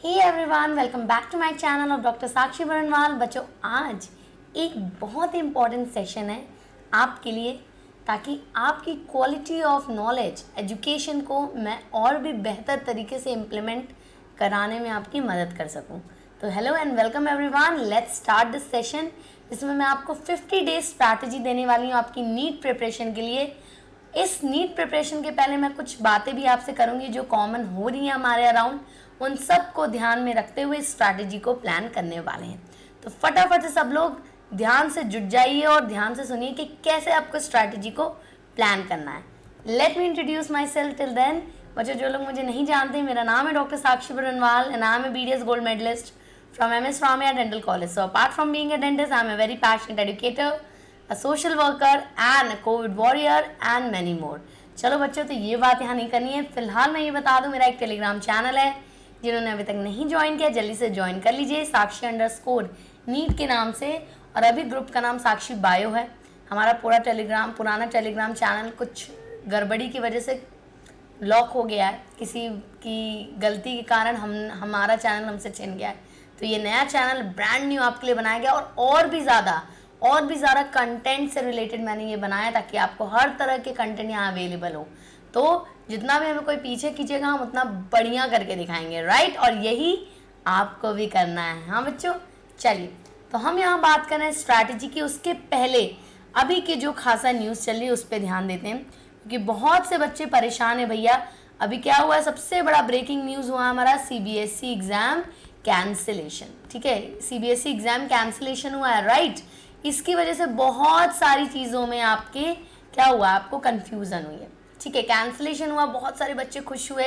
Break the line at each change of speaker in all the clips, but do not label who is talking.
Hey everyone, welcome back to my channel of doctor Sakshi Barnwal. बच्चों, आज एक बहुत ही इम्पॉर्टेंट सेशन है आपके लिए, ताकि आपकी क्वालिटी ऑफ नॉलेज एजुकेशन को मैं और भी बेहतर तरीके से इम्प्लीमेंट कराने में आपकी मदद कर सकूं। तो hello and welcome everyone, let's start this session, जिसमें मैं आपको 50 डेज स्ट्रैटेजी देने वाली हूँ आपकी नीट प्रिपरेशन के लिए। इस नीट प्रिपरेशन के पहले मैं कुछ बातें भी आपसे करूँगी जो कॉमन हो रही हैं हमारे अराउंड, उन सब को ध्यान में रखते हुए स्ट्रैटेजी को प्लान करने वाले हैं। तो फटाफट से सब लोग ध्यान से जुट जाइए और ध्यान से सुनिए कि कैसे आपको स्ट्रैटेजी को प्लान करना है। Let me introduce myself till then. बच्चों, जो लोग मुझे नहीं जानते, मेरा नाम है doctor Sakshi Barnwal and I am a BDS gold medalist from MS Ramaiah Dental College. So apart from being a dentist, I am a very passionate educator, a social worker and a COVID warrior and many more. चलो बच्चों, तो ये बात यहाँ नहीं करनी है। फिलहाल मैं ये बता दूँ, मेरा एक टेलीग्राम चैनल है, जिन्होंने अभी तक नहीं ज्वाइन किया जल्दी से ज्वाइन कर लीजिए, साक्षी_नीट के नाम से। और अभी ग्रुप का नाम साक्षी बायो है। हमारा पुराना टेलीग्राम चैनल कुछ गड़बड़ी की वजह से लॉक हो गया है, किसी की गलती के कारण हमारा चैनल हमसे छिन गया है। तो ये नया चैनल ब्रांड न्यू आपके लिए बनाया गया और भी ज़्यादा कंटेंट से रिलेटेड मैंने ये बनाया, ताकि आपको हर तरह के कंटेंट यहाँ अवेलेबल हो। तो जितना भी हमें कोई पीछे खींचेगा, हम उतना बढ़िया करके दिखाएंगे, राइट? और यही आपको भी करना है। हाँ बच्चों, चलिए, तो हम यहाँ बात कर रहे हैं स्ट्रैटेजी की। उसके पहले अभी की जो खासा न्यूज़ चल रही है उस पर ध्यान देते हैं, क्योंकि बहुत से बच्चे परेशान है। भैया, अभी क्या हुआ है? सबसे बड़ा ब्रेकिंग न्यूज़ हुआ हमारा CBSE एग्ज़ाम कैंसिलेशन। ठीक है, CBSE एग्ज़ाम कैंसिलेशन हुआ है, राइट? इसकी वजह से बहुत सारी चीज़ों में आपके क्या हुआ, आपको कन्फ्यूज़न हुई है। ठीक है, कैंसिलेशन हुआ, बहुत सारे बच्चे खुश हुए,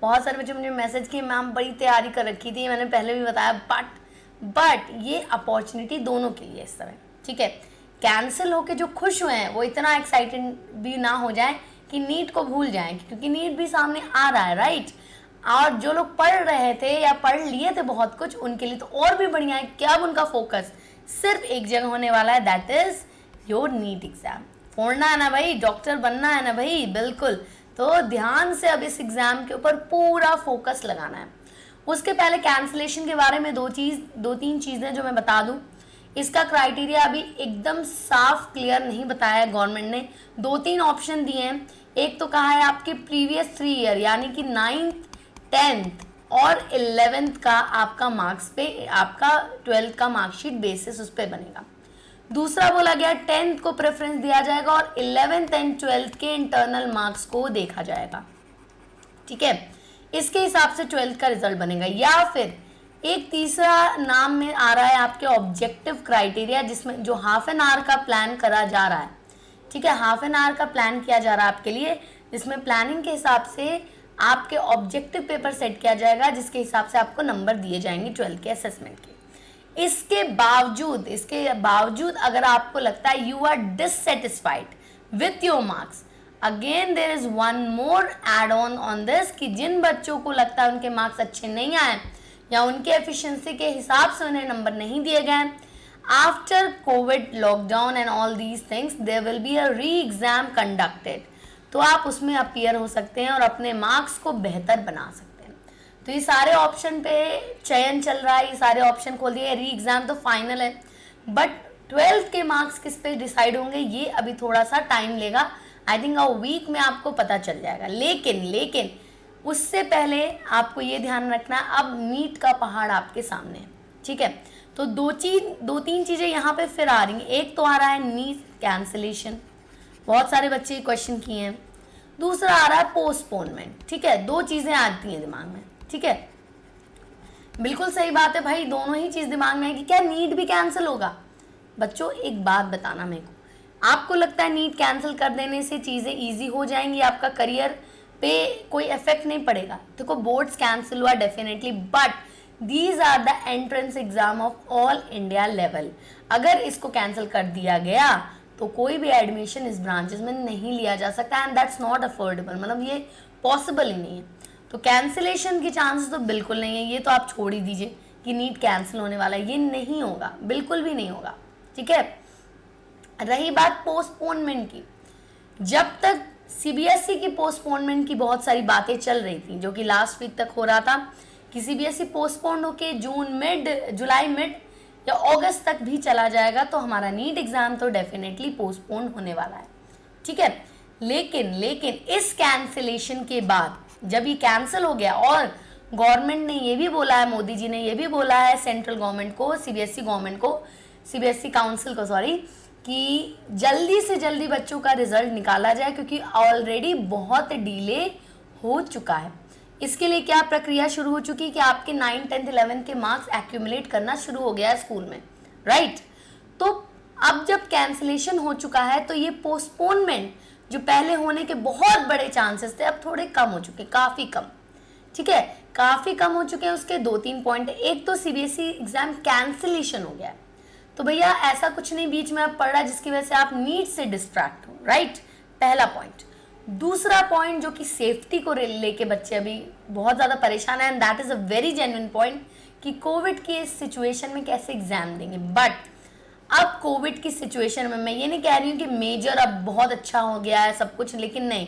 बहुत सारे बच्चे मुझे मैसेज किए, मैम बड़ी तैयारी कर रखी थी, मैंने पहले भी बताया, बट ये अपॉर्चुनिटी दोनों के लिए इस समय। ठीक है, कैंसिल होके जो खुश हुए हैं वो इतना एक्साइटेड भी ना हो जाए कि नीट को भूल जाएं, क्योंकि नीट भी सामने आ रहा है, राइट? और जो लोग पढ़ रहे थे या पढ़ लिए थे बहुत कुछ, उनके लिए तो और भी बढ़िया है कि अब उनका फोकस सिर्फ एक जगह होने वाला है, that is your NEET exam. फोड़ना है ना भाई, डॉक्टर बनना है ना भाई, बिल्कुल। तो ध्यान से अब इस एग्जाम के ऊपर पूरा फोकस लगाना है। उसके पहले कैंसिलेशन के बारे में दो तीन चीज़ें जो मैं बता दूं। इसका क्राइटेरिया अभी एकदम साफ क्लियर नहीं बताया है गवर्नमेंट ने। 2-3 ऑप्शन दिए हैं। एक तो कहा है आपके प्रीवियस 3 ईयर, यानी कि 9th 10th और 11th का आपका मार्क्स पे, आपका 12th का मार्कशीट बेसिस उस पर बनेगा। दूसरा बोला गया 10th को प्रेफरेंस दिया जाएगा और 11th एंड 12th के इंटरनल मार्क्स को देखा जाएगा। ठीक है, इसके हिसाब से 12th का रिजल्ट बनेगा। या फिर एक तीसरा नाम में आ रहा है आपके ऑब्जेक्टिव क्राइटेरिया, जिसमें जो हाफ एन आवर का प्लान करा जा रहा है। ठीक है, हाफ एन आवर का प्लान किया जा रहा है आपके लिए, जिसमें प्लानिंग के हिसाब से आपके ऑब्जेक्टिव पेपर सेट किया जाएगा, जिसके हिसाब से आपको नंबर दिए जाएंगे 12th के असेसमेंट के। इसके बावजूद अगर आपको लगता है you are dissatisfied with your marks, again there is one more add on this, कि जिन बच्चों को लगता है उनके मार्क्स अच्छे नहीं आए या उनके एफिशिएंसी के हिसाब से उन्हें नंबर नहीं दिए गए, after COVID lockdown and all these things there will be a re exam conducted. तो आप उसमें अपीयर हो सकते हैं और अपने मार्क्स को बेहतर बना सकते हैं। तो ये सारे ऑप्शन पे चयन चल रहा है, ये सारे ऑप्शन खोल दिए। री एग्ज़ाम तो फाइनल है, बट 12th के मार्क्स किस पे डिसाइड होंगे ये अभी थोड़ा सा टाइम लेगा। आई थिंक वीक में आपको पता चल जाएगा। लेकिन उससे पहले आपको ये ध्यान रखना, अब नीट का पहाड़ आपके सामने है। ठीक है, तो 2-3 चीज़ें यहाँ पे फिर आ रही हैं। एक तो आ रहा है नीट कैंसिलेशन, बहुत सारे बच्चे क्वेश्चन किए हैं। दूसरा आ रहा है पोस्टपोनमेंट। ठीक है, 2 चीज़ें आती हैं दिमाग में। ठीक है, बिल्कुल सही बात है भाई, दोनों ही चीज़ दिमाग में है कि क्या नीट भी कैंसिल होगा। बच्चों, एक बात बताना मेरे को, आपको लगता है नीट कैंसिल कर देने से चीज़ें ईजी हो जाएंगी, आपका करियर पे कोई इफेक्ट नहीं पड़ेगा? देखो, बोर्ड्स कैंसिल हुआ definitely, but these are the entrance exam of all India level. अगर इसको कैंसिल कर दिया गया तो कोई भी एडमिशन इस ब्रांचेस में नहीं लिया जा सकता, एंड दैट्स नॉट अफोर्डेबल, मतलब ये पॉसिबल ही नहीं है। तो कैंसिलेशन के चांसेस तो बिल्कुल नहीं है। ये तो आप छोड़ ही दीजिए कि नीट कैंसिल होने वाला है, ये नहीं होगा, बिल्कुल भी नहीं होगा। ठीक है, रही बात पोस्टपोनमेंट की, जब तक CBSE की पोस्टपोनमेंट की बहुत सारी बातें चल रही थी, जो कि लास्ट वीक तक हो रहा था, कि सीबीएसई पोस्टपोन होके जून मिड, जुलाई मिड या अगस्त तक भी चला जाएगा, तो हमारा नीट एग्जाम तो डेफिनेटली पोस्टपोन होने वाला है, ठीक है। लेकिन इस कैंसिलेशन के बाद जब ये कैंसिल हो गया, और गवर्नमेंट ने ये भी बोला है, मोदी जी ने ये भी बोला है सेंट्रल गवर्नमेंट को, सीबीएसई गवर्नमेंट को, सीबीएसई काउंसिल को सॉरी, कि जल्दी से जल्दी बच्चों का रिजल्ट निकाला जाए, क्योंकि ऑलरेडी बहुत डिले हो चुका है। इसके लिए क्या प्रक्रिया शुरू हो चुकी है कि आपके 9, 10, 11 के मार्क्स एक्यूमुलेट करना शुरू हो गया है स्कूल में, राइट। तो अब जब कैंसिलेशन हो चुका है, तो ये पोस्टपोनमेंट जो पहले होने के बहुत बड़े चांसेस थे, अब थोड़े कम हो चुके, काफ़ी कम, ठीक है, काफ़ी कम हो चुके हैं। उसके 2-3 पॉइंट, एक तो सीबीएसई एग्जाम कैंसिलेशन हो गया है, तो भैया ऐसा कुछ नहीं बीच में आप पढ़ रहा जिसकी वजह से आप नीट से डिस्ट्रैक्ट हो, राइट, पहला पॉइंट। दूसरा पॉइंट जो कि सेफ्टी को लेके बच्चे अभी बहुत ज़्यादा परेशान है, and that is a very genuine point, कि कोविड के इस सिचुएशन में कैसे एग्जाम देंगे। बट अब कोविड की सिचुएशन में मैं ये नहीं कह रही हूँ कि मेजर अब बहुत अच्छा हो गया है सब कुछ, लेकिन नहीं,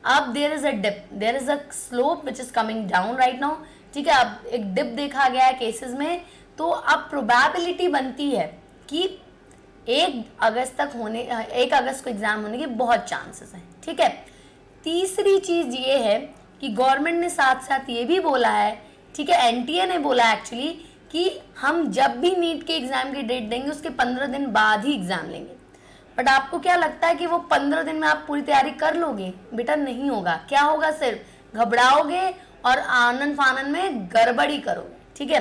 अब there is a dip, there is a slope which is coming down right now, ठीक है। अब एक डिप देखा गया है केसेस में, तो अब प्रोबेबिलिटी बनती है कि 1 अगस्त को एग्जाम होने के बहुत चांसेस हैं, ठीक है। तीसरी चीज़ ये है कि गवर्नमेंट ने साथ साथ ये भी बोला है, ठीक है, एनटीए ने बोला एक्चुअली, कि हम जब भी नीट के एग्ज़ाम की डेट देंगे उसके 15 दिन बाद ही एग्ज़ाम लेंगे। बट आपको क्या लगता है कि वो 15 दिन में आप पूरी तैयारी कर लोगे? बेटा नहीं होगा। क्या होगा? सिर्फ घबराओगे और आनन फानन में गड़बड़ी करोगे, ठीक है।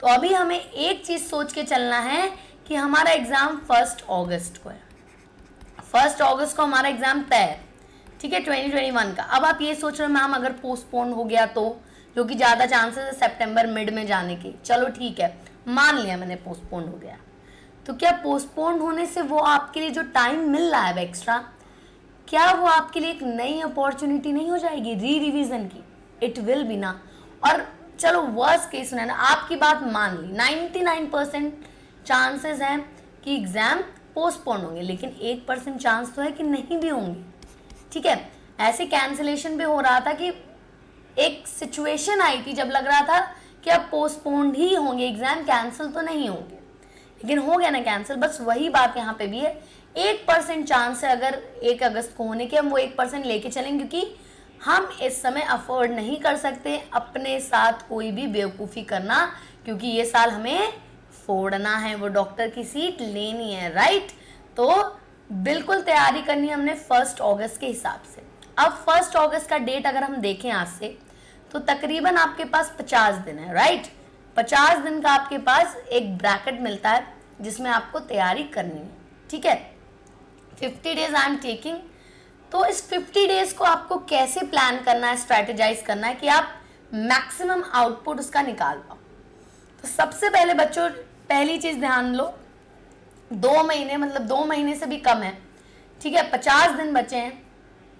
तो अभी हमें एक चीज़ सोच के चलना है कि हमारा एग्ज़ाम 1 अगस्त को है, 1 अगस्त को हमारा एग्ज़ाम तय है, ठीक है, 2021 का। अब आप ये सोच रहे हो मैम अगर पोस्टपोन हो गया तो, जो कि ज़्यादा चांसेस है सितंबर मिड में जाने के, चलो ठीक है, मान लिया मैंने पोस्टपोन हो गया, तो क्या पोस्टपोन होने से वो आपके लिए जो टाइम मिल रहा है एक्स्ट्रा, क्या वो आपके लिए एक नई अपॉर्चुनिटी नहीं हो जाएगी री रिविज़न की? इट विल बी ना। और चलो वर्स्ट केस में ना आपकी बात मान ली, 99% चांसेस हैं कि एग्ज़ाम पोस्टपोन होंगे, लेकिन 1% चांस तो है कि नहीं भी होंगे, ठीक है। ऐसे कैंसिलेशन पे हो रहा था कि एक सिचुएशन आई थी जब लग रहा था कि अब पोस्टपोन्ड ही होंगे एग्जाम, कैंसिल तो नहीं होंगे, लेकिन हो गया ना कैंसिल। बस वही बात यहाँ पे भी है, 1% चांस है अगर 1 अगस्त को होने के, हम वो 1% लेके चलेंगे, क्योंकि हम इस समय अफोर्ड नहीं कर सकते अपने साथ कोई भी बेवकूफ़ी करना, क्योंकि ये साल हमें फोड़ना है, वो डॉक्टर की सीट लेनी है, राइट। तो बिल्कुल तैयारी करनी है हमने 1 अगस्त के हिसाब से। अब 1 अगस्त का डेट अगर हम देखें आज से, तो तकरीबन आपके पास 50 दिन है, राइट। 50 दिन का आपके पास एक ब्रैकेट मिलता है जिसमें आपको तैयारी करनी है, ठीक है। 50 डेज आई एम टेकिंग, तो इस 50 डेज को आपको कैसे प्लान करना है, स्ट्रैटेजाइज करना है कि आप मैक्सिमम आउटपुट उसका निकाल पाओ। तो सबसे पहले बच्चों पहली चीज़ ध्यान लो, 2 महीने मतलब 2 महीने से भी कम है, ठीक है, 50 दिन बचे हैं।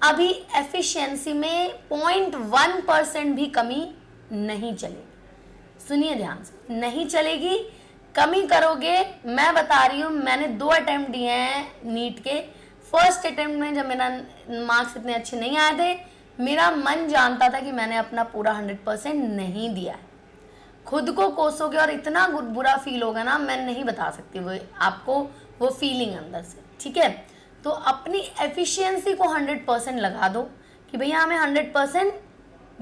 अभी एफिशिएंसी में 0.1% भी कमी नहीं चलेगी। सुनिए ध्यान से, नहीं चलेगी, कमी करोगे। मैं बता रही हूँ, मैंने 2 अटेम्प्ट दिए हैं नीट के। फर्स्ट अटेम्प्ट में जब मेरा मार्क्स इतने अच्छे नहीं आए थे, मेरा मन जानता था कि मैंने अपना पूरा 100% नहीं दिया है। खुद को कोसोगे और इतना बुरा फील होगा ना, मैं नहीं बता सकती वो आपको, वो फीलिंग अंदर से, ठीक है। तो अपनी एफिशिएंसी को 100% लगा दो कि भैया हमें 100%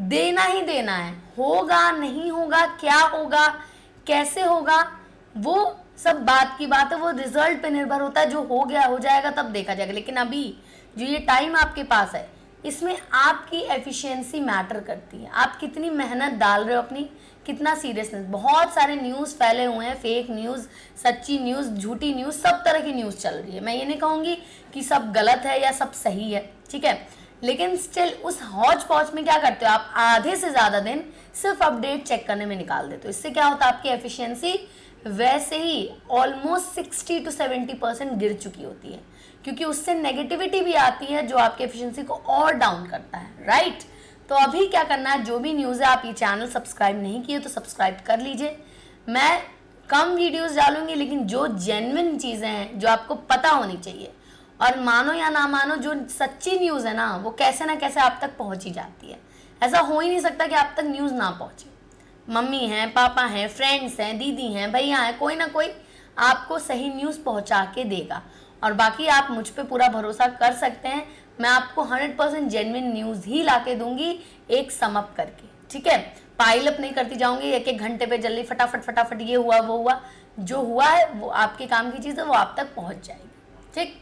देना ही देना है। होगा नहीं होगा, क्या होगा, कैसे होगा, वो सब बात की बात है, वो रिजल्ट पे निर्भर होता है। जो हो गया हो जाएगा, तब देखा जाएगा। लेकिन अभी जो ये टाइम आपके पास है, इसमें आपकी एफिशिएंसी मैटर करती है। आप कितनी मेहनत डाल रहे हो अपनी, कितना सीरियसनेस। बहुत सारे न्यूज़ फैले हुए हैं, फेक न्यूज़, सच्ची न्यूज़, झूठी न्यूज़, सब तरह की न्यूज़ चल रही है। मैं ये नहीं कहूँगी कि सब गलत है या सब सही है, ठीक है, लेकिन स्टिल उस हौच पौच में क्या करते हो आप, आधे से ज़्यादा दिन सिर्फ अपडेट चेक करने में निकाल देते हो। इससे क्या होता है, आपकी एफिशिएंसी वैसे ही ऑलमोस्ट 60 to 70% गिर चुकी होती है, क्योंकि उससे नेगेटिविटी भी आती है जो आपकी एफिशिएंसी को और डाउन करता है, राइट। तो अभी क्या करना है, जो भी न्यूज़ है, आप ये चैनल सब्सक्राइब नहीं किए तो सब्सक्राइब कर लीजिए। मैं कम वीडियोस डालूंगी, लेकिन जो जेन्युइन चीज़ें हैं, जो आपको पता होनी चाहिए, और मानो या ना मानो, जो सच्ची न्यूज़ है ना, वो कैसे ना कैसे आप तक पहुंच ही जाती है। ऐसा हो ही नहीं सकता कि आप तक न्यूज़ ना पहुंचे। मम्मी हैं, पापा हैं, फ्रेंड्स हैं, दीदी हैं, भैया हैं, कोई ना कोई आपको सही न्यूज़ पहुंचा के देगा। और बाकी आप मुझ पे पूरा भरोसा कर सकते हैं, मैं आपको 100% जेन्युइन न्यूज़ ही ला के दूंगी, एक समअप करके, ठीक है। पाइल अप नहीं करती जाऊंगी एक एक घंटे पे, जल्दी फटाफट फटाफट ये हुआ वो हुआ, जो हुआ है वो आपके काम की चीज़ है, वो आप तक पहुंच जाएगी, ठीक।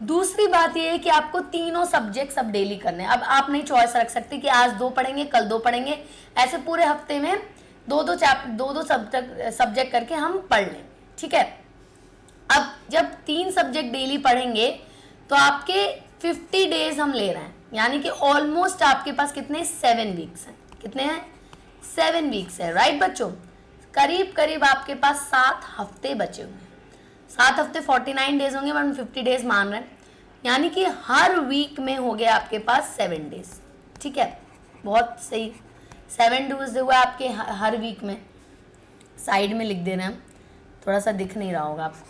दूसरी बात ये है कि आपको तीनों सब्जेक्ट सब डेली करने हैं। अब आप नहीं चॉइस रख सकते कि आज 2 पढ़ेंगे, कल 2 पढ़ेंगे, ऐसे पूरे हफ्ते में 2 सब्जेक्ट करके हम पढ़ लेंगे, ठीक है। अब जब 3 सब्जेक्ट डेली पढ़ेंगे तो आपके 50 डेज हम ले रहे हैं, यानी कि ऑलमोस्ट आपके पास कितने 7 वीक्स हैं। कितने हैं? 7 वीक्स है, राइट बच्चों। करीब करीब आपके पास 7 हफ्ते बचे हुए हैं। 7 हफ्ते 49 डेज होंगे, बट 50 डेज मान रहे हैं, यानी कि हर वीक में हो गया आपके पास 7 डेज, ठीक है। बहुत सही, 7 डेज हुआ आपके हर वीक में। साइड में लिख देना है, थोड़ा सा दिख नहीं रहा होगा आपको,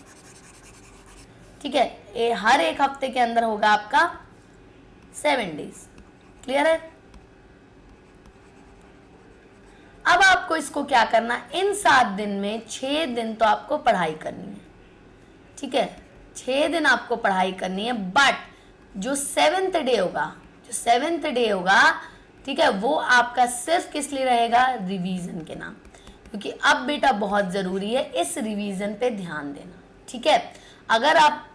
ठीक है। ये हर एक हफ्ते के अंदर होगा आपका 7 डेज, क्लियर है। अब आपको इसको क्या करना है, इन 7 दिन में 6 दिन तो आपको पढ़ाई करनी है, ठीक है। 6 दिन आपको पढ़ाई करनी है, बट जो 7th डे होगा, ठीक है, वो आपका सिर्फ किस लिए रहेगा, रिवीजन के नाम। क्योंकि अब बेटा बहुत जरूरी है इस रिवीजन पे ध्यान देना, ठीक है। अगर आप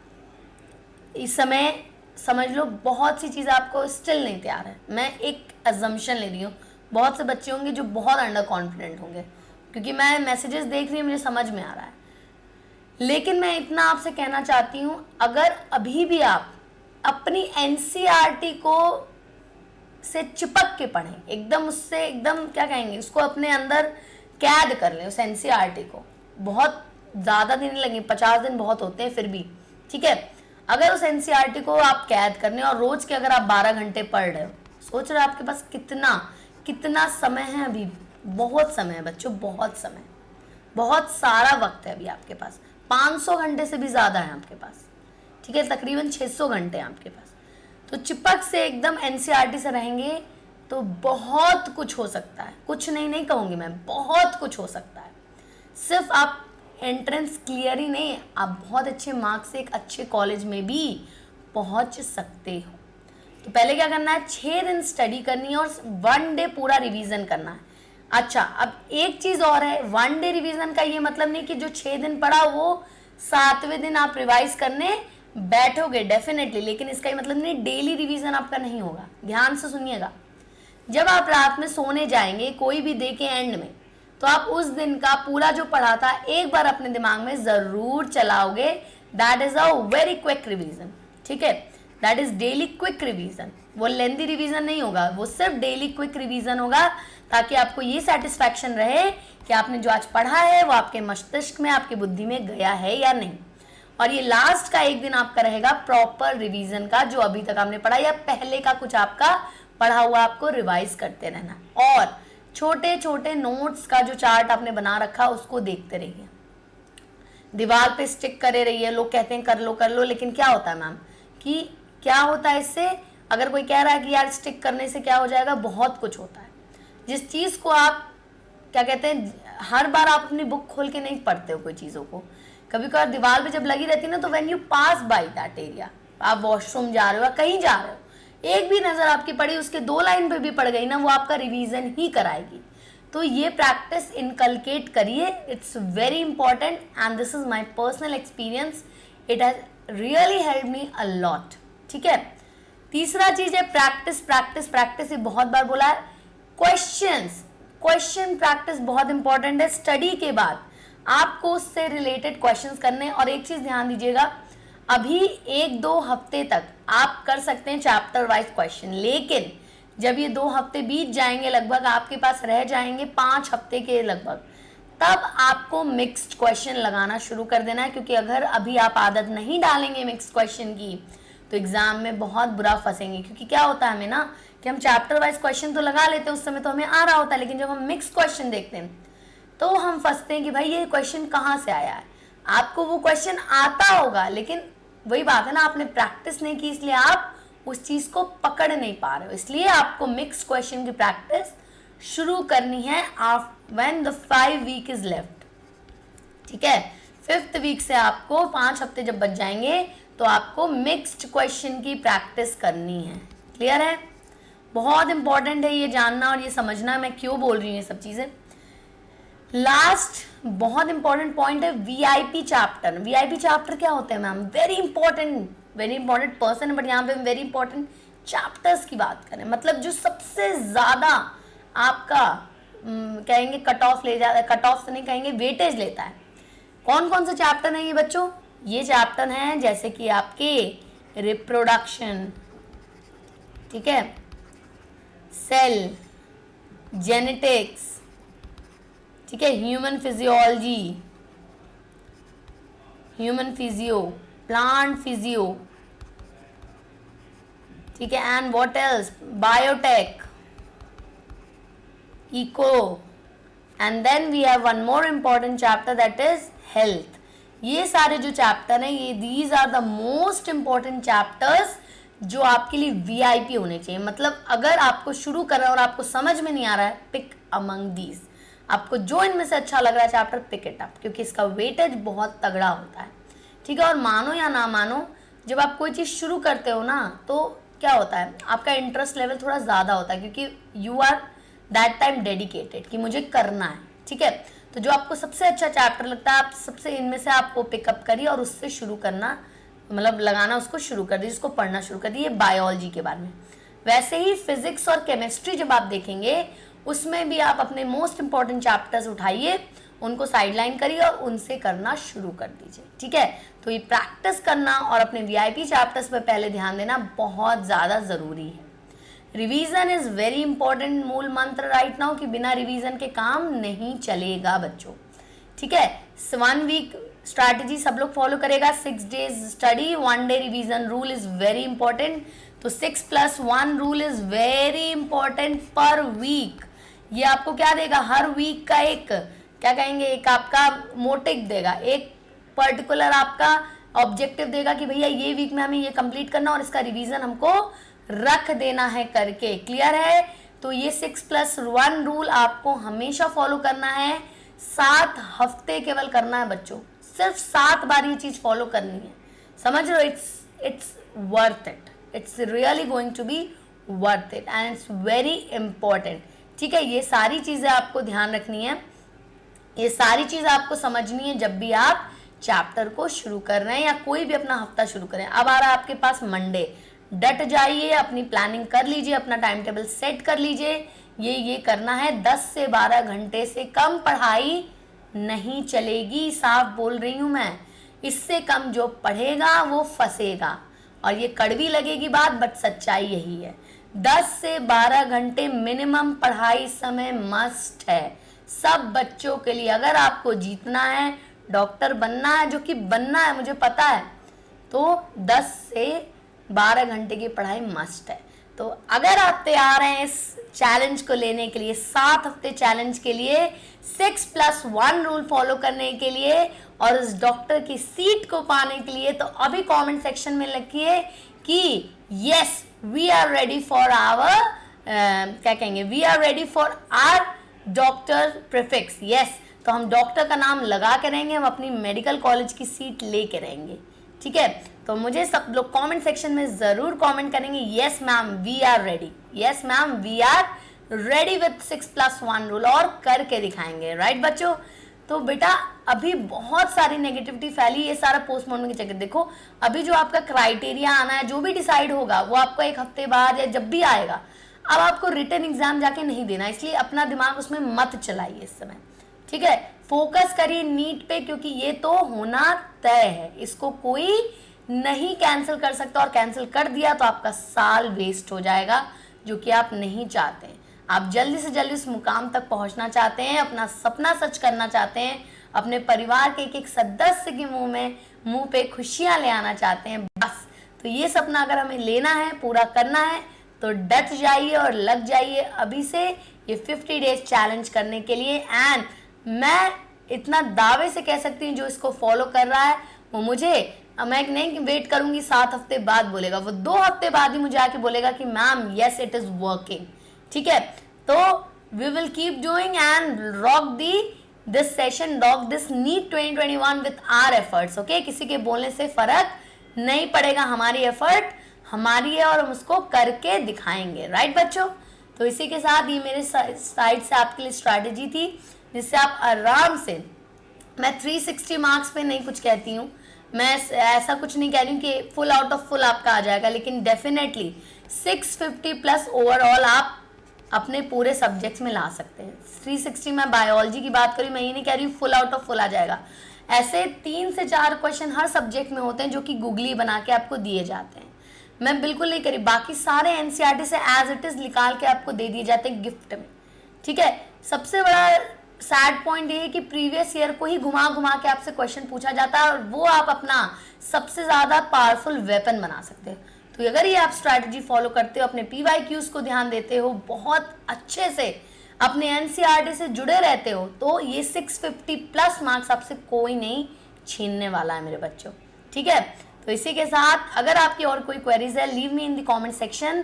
इस समय समझ लो बहुत सी चीज़ें आपको स्टिल नहीं तैयार है, मैं एक अजम्पशन ले रही हूँ, बहुत से बच्चे होंगे जो बहुत अंडर कॉन्फिडेंट होंगे, क्योंकि मैं मैसेजेस देख रही हूँ, मुझे समझ में आ रहा है। लेकिन मैं इतना आपसे कहना चाहती हूँ, अगर अभी भी आप अपनी एनसीईआरटी को से चिपक के पढ़ें, एकदम उससे एकदम क्या कहेंगे, उसको अपने अंदर कैद कर लें उस एनसीईआरटी को। बहुत ज़्यादा दिन लगेंगे, 50 दिन बहुत होते हैं फिर भी, ठीक है। अगर उस एनसीईआरटी को आप कैद करने और रोज के अगर आप 12 घंटे पढ़ रहे हो, सोच रहे हो आपके पास कितना समय है। अभी बहुत समय है बच्चों, बहुत समय, बहुत सारा वक्त है अभी आपके पास। 500 घंटे से भी ज़्यादा है आपके पास, ठीक है, तकरीबन 600 घंटे हैं आपके पास। तो चिपक से एकदम एनसीईआरटी से रहेंगे तो बहुत कुछ हो सकता है, कुछ नहीं कहूँगी मैं, बहुत कुछ हो सकता है। सिर्फ आप एंट्रेंस क्लियर ही नहीं, आप बहुत अच्छे मार्क्स से एक अच्छे कॉलेज में भी पहुंच सकते हो। तो पहले क्या करना है, 6 दिन स्टडी करनी है और 1 डे पूरा रिवीजन करना है। अच्छा, अब एक चीज़ और है, 1 डे रिवीजन का ये मतलब नहीं कि जो 6 दिन पढ़ा वो 7वें दिन आप रिवाइज करने बैठोगे, डेफिनेटली, लेकिन इसका ये मतलब नहीं डेली रिवीजन आपका नहीं होगा। ध्यान से सुनिएगा, जब आप रात में सोने जाएंगे कोई भी डे के एंड में, तो आप उस दिन का पूरा जो पढ़ा था एक बार अपने दिमाग में जरूर चलाओगे। That is a very quick revision, ठीक है, that is daily quick revision. वो लेंदी रिवीजन नहीं होगा, वो सिर्फ डेली क्विक रिवीजन होगा, ताकि आपको ये सेटिस्फैक्शन रहे कि आपने जो आज पढ़ा है वो आपके मस्तिष्क में, आपकी बुद्धि में गया है या नहीं। और ये लास्ट का एक दिन आपका रहेगा प्रॉपर रिवीजन का, जो अभी तक आपने पढ़ा या पहले का कुछ आपका पढ़ा हुआ आपको रिवाइज करते रहना। और छोटे छोटे नोट्स का जो चार्ट आपने बना रखा उसको देखते रहिए, दीवार पे स्टिक करे रहिए। लोग कहते हैं कर लो, लेकिन क्या होता है मैम कि क्या होता है इससे, अगर कोई कह रहा है कि यार स्टिक करने से क्या हो जाएगा, बहुत कुछ होता है। जिस चीज़ को आप क्या कहते हैं, हर बार आप अपनी बुक खोल के नहीं पढ़ते हो कोई चीज़ों को, कभी कभार दीवार पे जब लगी रहती है ना, तो when you pass by that area, आप वॉशरूम जा रहे हो या कहीं जा रहे हो, एक भी नज़र आपकी पड़ी, उसके 2 लाइन पे भी पड़ गई ना, वो आपका रिवीजन ही कराएगी। तो ये प्रैक्टिस इनकलकेट करिए, it's very important and this is my personal experience, it has really help me a lot, ठीक है। तीसरा चीज है प्रैक्टिस प्रैक्टिस प्रैक्टिस, ये बहुत बार बोला है। क्वेश्चन प्रैक्टिस बहुत इंपॉर्टेंट है। स्टडी के बाद आपको उससे रिलेटेड क्वेश्चंस करने, और एक चीज ध्यान दीजिएगा, अभी 1-2 हफ्ते तक आप कर सकते हैं चैप्टर वाइज क्वेश्चन, लेकिन जब ये 2 हफ्ते बीत जाएंगे, लगभग आपके पास रह जाएंगे 5 हफ्ते के लगभग, तब आपको मिक्स्ड क्वेश्चन लगाना शुरू कर देना है। क्योंकि अगर अभी आप आदत नहीं डालेंगे मिक्स्ड क्वेश्चन की, तो एग्जाम में बहुत बुरा फंसेंगे। क्योंकि क्या होता है हमें ना, कि हम चैप्टर वाइज क्वेश्चन तो लगा लेते हैं, उस समय तो हमें आ रहा होता है, लेकिन जब हम मिक्स क्वेश्चन देखते हैं तो हम फंसते हैं कि भाई ये क्वेश्चन कहाँ से आया है। आपको वो क्वेश्चन आता होगा, लेकिन वही बात है ना, आपने प्रैक्टिस नहीं की, इसलिए आप उस चीज़ को पकड़ नहीं पा रहे हो। इसलिए आपको मिक्स क्वेश्चन की प्रैक्टिस शुरू करनी है when the 5 week is left. ठीक है, 5th वीक से आपको 5 हफ्ते जब बच जाएंगे तो आपको मिक्स्ड क्वेश्चन की प्रैक्टिस करनी है। क्लियर है? बहुत इंपॉर्टेंट है ये जानना और ये समझना मैं क्यों बोल रही हूँ ये सब चीजें। लास्ट बहुत इंपॉर्टेंट पॉइंट है वीआईपी चैप्टर। वीआईपी चैप्टर क्या होते हैं मैम? वेरी इंपॉर्टेंट पर्सन है, बट यहाँ पे वेरी इंपॉर्टेंट चैप्टर्स की बात करें, मतलब जो सबसे ज्यादा आपका कहेंगे कट ऑफ ले जाता है, कट ऑफ तो नहीं कहेंगे, वेटेज लेता है। कौन कौन से चैप्टर हैं ये बच्चों? ये चैप्टर हैं जैसे कि आपके रिप्रोडक्शन, ठीक है, सेल, जेनेटिक्स, ठीक है, ह्यूमन फिजियो, प्लांट फिजियो, ठीक है, and what else, biotech, eco, and then we have one more important chapter that is health. ये सारे जो चैप्टर हैं ये these are the most important chapters जो आपके लिए वीआईपी होने चाहिए। मतलब अगर आपको शुरू कर रहे हैं और आपको समझ में नहीं आ रहा है, पिक अमंग दीज, आपको जो इनमें से अच्छा लग रहा है चैप्टर पिक इट अप, क्योंकि इसका वेटेज बहुत तगड़ा होता है। ठीक है, और मानो या ना मानो जब आप कोई चीज़ शुरू करते हो ना तो क्या होता है, आपका इंटरेस्ट लेवल थोड़ा ज़्यादा होता है, क्योंकि you are that time dedicated कि मुझे करना है। ठीक है, तो जो आपको सबसे अच्छा चैप्टर लगता है आप सबसे इनमें से आपको पिकअप करिए और उससे शुरू करना, मतलब लगाना उसको शुरू कर दीजिए, उसको पढ़ना शुरू कर दीजिए बायोलॉजी के बारे में। वैसे ही फिजिक्स और केमिस्ट्री जब आप देखेंगे उसमें भी आप अपने मोस्ट इंपॉर्टेंट चैप्टर्स उठाइए, उनको साइडलाइन करिए और उनसे करना शुरू कर दीजिए। ठीक है, तो ये प्रैक्टिस करना और अपने वीआईपी चैप्टर्स पर पहले ध्यान देना बहुत ज़्यादा ज़रूरी है। रिवीजन इज वेरी इंपॉर्टेंट, मूल मंत्र राइट नाउ कि बिना रिवीजन के काम नहीं चलेगा बच्चों। ठीक है, 1 वीक स्ट्रैटेजी सब लोग फॉलो करेगा, 6 days study 1 day revision rule is very important. तो 6+1 rule is very important per week. ये आपको क्या देगा, हर वीक का एक क्या कहेंगे, एक आपका मोटिव देगा, एक पर्टिकुलर आपका ऑब्जेक्टिव देगा कि भैया ये वीक में हमें ये कंप्लीट करना और इसका रिवीजन हमको रख देना है करके। क्लियर है? तो ये 6+1 रूल आपको हमेशा फॉलो करना है। 7 हफ्ते केवल करना है बच्चों, सिर्फ 7 बार ये चीज फॉलो करनी है। समझ रहे हो? It's worth it, it's really going to be worth it and it's very important. ठीक है, ये सारी चीजें आपको ध्यान रखनी है, ये सारी चीजें आपको समझनी है जब भी आप चैप्टर को शुरू कर रहे हैं या कोई भी अपना हफ्ता शुरू करें। अब आ रहा है आपके पास मंडे, डट जाइए, अपनी प्लानिंग कर लीजिए, अपना टाइम टेबल सेट कर लीजिए। ये करना है, 10 से 12 घंटे से कम पढ़ाई नहीं चलेगी, साफ बोल रही हूं मैं। इससे कम जो पढ़ेगा वो फंसेगा, और ये कड़वी लगेगी बात बट सच्चाई यही है। 10 से 12 घंटे मिनिमम पढ़ाई समय मस्ट है सब बच्चों के लिए। अगर आपको जीतना है, डॉक्टर बनना है, जो कि बनना है मुझे पता है, तो 10 से 12 घंटे की पढ़ाई मस्ट है। तो अगर आप तैयार हैं इस चैलेंज को लेने के लिए, 7 हफ्ते चैलेंज के लिए, 6+1 रूल फॉलो करने के लिए और इस डॉक्टर की सीट को पाने के लिए, तो अभी कमेंट सेक्शन में लिखिए कि yes we are ready for our क्या कहेंगे, we are ready for our doctor prefix. Yes, तो हम डॉक्टर का नाम लगा के रहेंगे, हम अपनी मेडिकल कॉलेज की सीट लेके रहेंगे। ठीक है, तो मुझे सब लोग कमेंट सेक्शन में जरूर कमेंट करेंगे yes ma'am we are ready, yes ma'am we are ready with 6+1 rule, और करके दिखाएंगे। राइट बच्चों? तो बेटा अभी बहुत सारी नेगेटिविटी फैली, ये सारा पोस्टमॉर्टम के चक्कर। देखो अभी जो आपका क्राइटेरिया आना है, जो भी डिसाइड होगा वो आपको 1 हफ्ते बाद या जब भी आएगा। अब आपको रिटन एग्जाम जाके नहीं देना, इसलिए अपना दिमाग उसमें मत चलाइए इस समय। ठीक है, फोकस करिए नीट पे, क्योंकि ये तो होना तय है, इसको कोई नहीं कैंसिल कर सकता, और कैंसिल कर दिया तो आपका साल वेस्ट हो जाएगा, जो कि आप नहीं चाहते हैं। आप जल्दी से जल्दी उस मुकाम तक पहुंचना चाहते हैं, अपना सपना सच करना चाहते हैं, अपने परिवार के एक सदस्य के मुंह पे खुशियां ले आना चाहते हैं बस। तो ये सपना अगर हमें लेना है, पूरा करना है, तो डट जाइए और लग जाइए अभी से ये 50 डेज चैलेंज करने के लिए। एंड मैं इतना दावे से कह सकती हूँ जो इसको फॉलो कर रहा है वो मुझे, मैं नहीं वेट करूंगी 7 हफ्ते बाद बोलेगा, वो 2 हफ्ते बाद ही मुझे आके बोलेगा कि ma'am yes it is working. ठीक है, तो we will keep doing and rock this session, rock this NEET 2021 with our efforts. Okay, किसी के बोलने से फर्क नहीं पड़ेगा, हमारी एफर्ट हमारी है और हम उसको करके दिखाएंगे, राइट बच्चों। तो इसी के साथ ये मेरे साइड से आपके लिए स्ट्रैटेजी थी जिससे आप आराम से, मैं 360 मार्क्स पे नहीं कुछ कहती हूँ, मैं ऐसा कुछ नहीं कह रही हूँ कि फुल आउट ऑफ फुल आपका आ जाएगा, लेकिन डेफिनेटली 650 प्लस ओवरऑल आप अपने पूरे सब्जेक्ट्स में ला सकते हैं। 360 में बायोलॉजी की बात करूँ, मैं ये नहीं कह रही हूँ फुल आउट ऑफ फुल आ जाएगा। ऐसे 3 से 4 क्वेश्चन हर सब्जेक्ट में होते हैं जो कि गूगली बना के आपको दिए जाते हैं। मैं बिल्कुल नहीं करी, बाकी सारे एनसीईआरटी से एज इट इज निकाल के आपको दे दिए जाते हैं गिफ्ट में, ठीक है। सबसे बड़ा सैड पॉइंट ये है कि प्रीवियस ईयर को ही घुमा घुमा के आपसे क्वेश्चन पूछा जाता है और वो आप अपना सबसे ज़्यादा पावरफुल वेपन बना सकते हो। तो अगर ये आप स्ट्रैटेजी फॉलो करते हो, अपने PYQs को ध्यान देते हो, बहुत अच्छे से अपने एनसीईआरटी से जुड़े रहते हो, तो ये 650 प्लस मार्क्स आपसे कोई नहीं छीनने वाला है मेरे बच्चों, ठीक है। तो इसी के साथ अगर आपकी और कोई क्वेरीज है, leave me in the comment section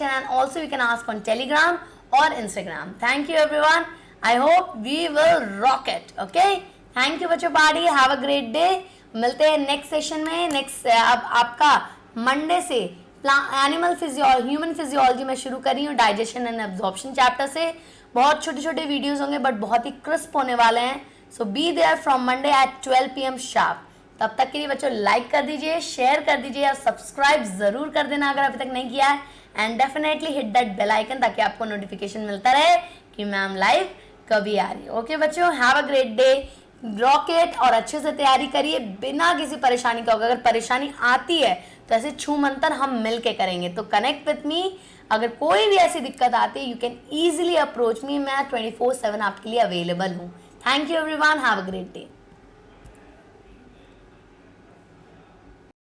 and also you can ask on Telegram और Instagram. Thank you everyone, I hope we will rock it. Okay, thank you बच्चों, party, have a great day. मिलते हैं next session में। Next अब आपका Monday से animal physiology, human physiology में शुरू कर रही हूँ, डाइजेशन एंड एब्जॉर्प्शन चैप्टर से। बहुत छोटे छोटे वीडियोस होंगे बट बहुत ही क्रिस्प होने वाले हैं। So be there from Monday at 12 PM sharp. तब तक के लिए बच्चों लाइक कर दीजिए, शेयर कर दीजिए और सब्सक्राइब जरूर कर देना अगर अभी तक नहीं किया है, and definitely hit that bell icon ताकि आपको नोटिफिकेशन मिलता रहे कि मैम लाइव कभी आ रही है। ओके बच्चों, have a great day, rocket, और अच्छे से तैयारी करिए बिना किसी परेशानी का होगा। अगर परेशानी आती है तो ऐसे छू मंतर हम मिल के करेंगे। तो कनेक्ट विथ मी, अगर कोई भी ऐसी दिक्कत आती है you can easily approach me, मैं 24/7 आपके लिए अवेलेबल हूँ। Thank you everyone, have a great day.